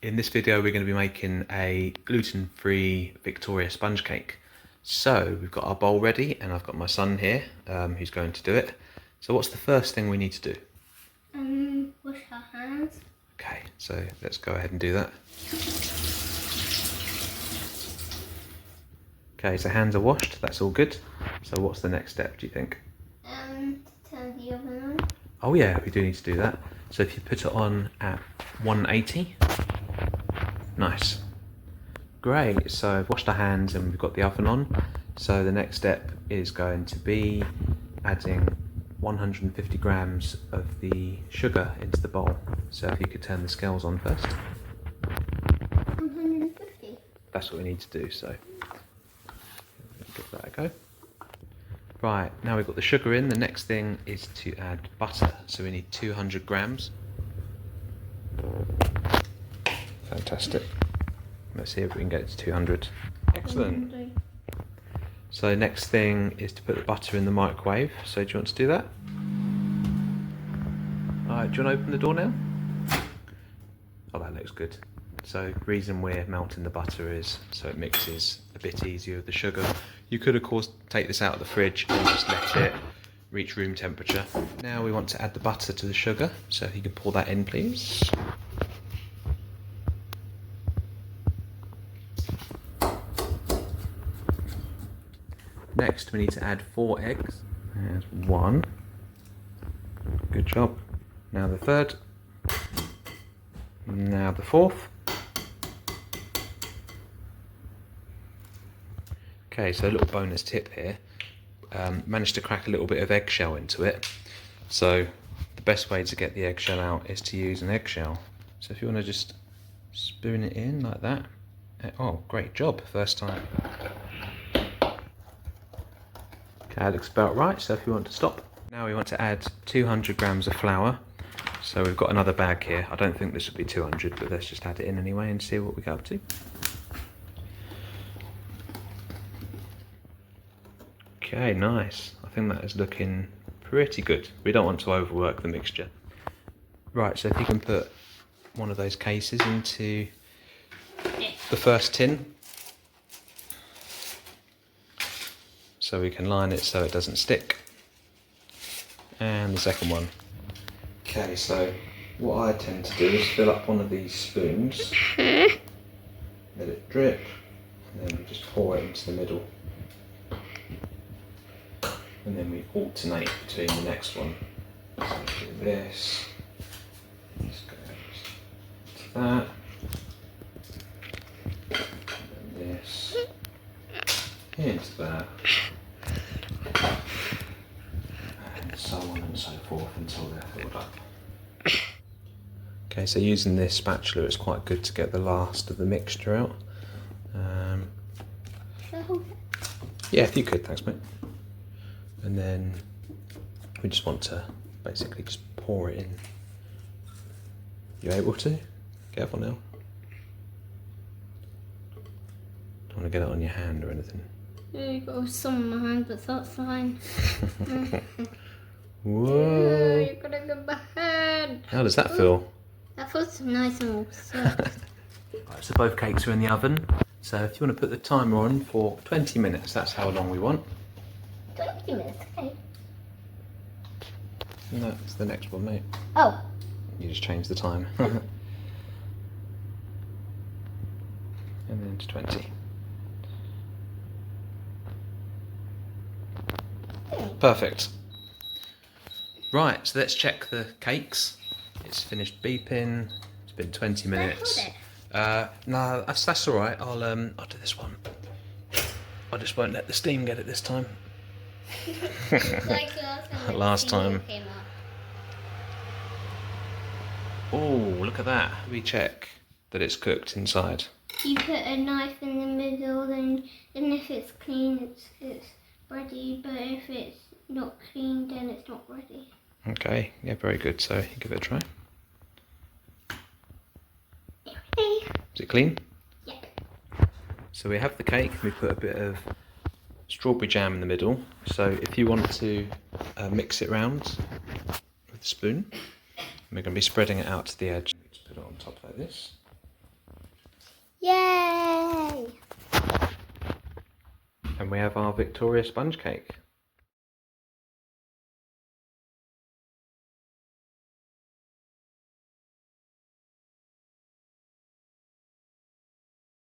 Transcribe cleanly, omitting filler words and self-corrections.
In this video we're going to be making a gluten-free Victoria sponge cake. So we've got our bowl ready and I've got my son here who's going to do it. So what's the first thing we need to do? Wash our hands. Okay, so let's go ahead and do that. Okay, so hands are washed, that's all good. So what's the next step, do you think? Turn the oven on. Oh yeah, we do need to do that. So if you put it on at 180. Nice. Great, so I've washed our hands and we've got the oven on. So the next step is going to be adding 150 grams of the sugar into the bowl. So if you could turn the scales on first. 150. That's what we need to do, so give that a go. Right, now we've got the sugar in, the next thing is to add butter. So we need 200 grams. Fantastic. Let's see if we can get it to 200. Excellent. So next thing is to put the butter in the microwave. So do you want to do that? Alright, do you want to open the door now? Oh, that looks good. So the reason we're melting the butter is so it mixes a bit easier with the sugar. You could of course take this out of the fridge and just let it reach room temperature. Now we want to add the butter to the sugar. So if you could pour that in, please. Next we need to add 4 eggs. There's 1. Good job. Now the 3rd. Now the 4th. Okay, so a little bonus tip here. Managed to crack a little bit of eggshell into it. So the best way to get the eggshell out is to use an eggshell. So if you want to just spoon it in like that. Oh, great job, first time. Okay, that looks about right, so if you want to stop. Now we want to add 200 grams of flour. So we've got another bag here. I don't think this would be 200, but let's just add it in anyway and see what we get up to. Okay, nice. I think that is looking pretty good. We don't want to overwork the mixture. Right, so if you can put one of those cases into the first tin. So we can line it so it doesn't stick. And the second one. Okay, so what I tend to do is fill up one of these spoons, let it drip, and then we just pour it into the middle. And then we alternate between the next one. So do this, this goes to that, and then this into that. And so on and so forth until they're filled up. Okay, so using this spatula is quite good to get the last of the mixture out. Yeah, if you could, thanks mate. And then we just want to basically just pour it in. You able to? Careful now. Don't want to get it on your hand or anything. Yeah, you got some on my hand, but that's fine. Whoa! You're gonna get my hand. How does that feel? That feels nice and soft. Right, so both cakes are in the oven. So if you want to put the timer on for 20 minutes, that's how long we want. 20 minutes, okay. No, it's the next one, mate. Oh. You just change the time. And then to 20. Perfect. Right, so let's check the cakes. It's finished beeping. It's been 20 minutes. No, that's all right. I'll do this one. I just won't let the steam get it this time. Like last time. Oh, look at that. We check that it's cooked inside. You put a knife in the middle, and if it's clean, it's ready. But if it's not clean, then it's not ready. Okay, yeah, very good. So give it a try. Ready? Is it clean? Yep. So we have the cake. We put a bit of strawberry jam in the middle. So if you want to mix it round with a spoon, we're going to be spreading it out to the edge. Just put it on top like this. Yay! And we have our victorious sponge cake.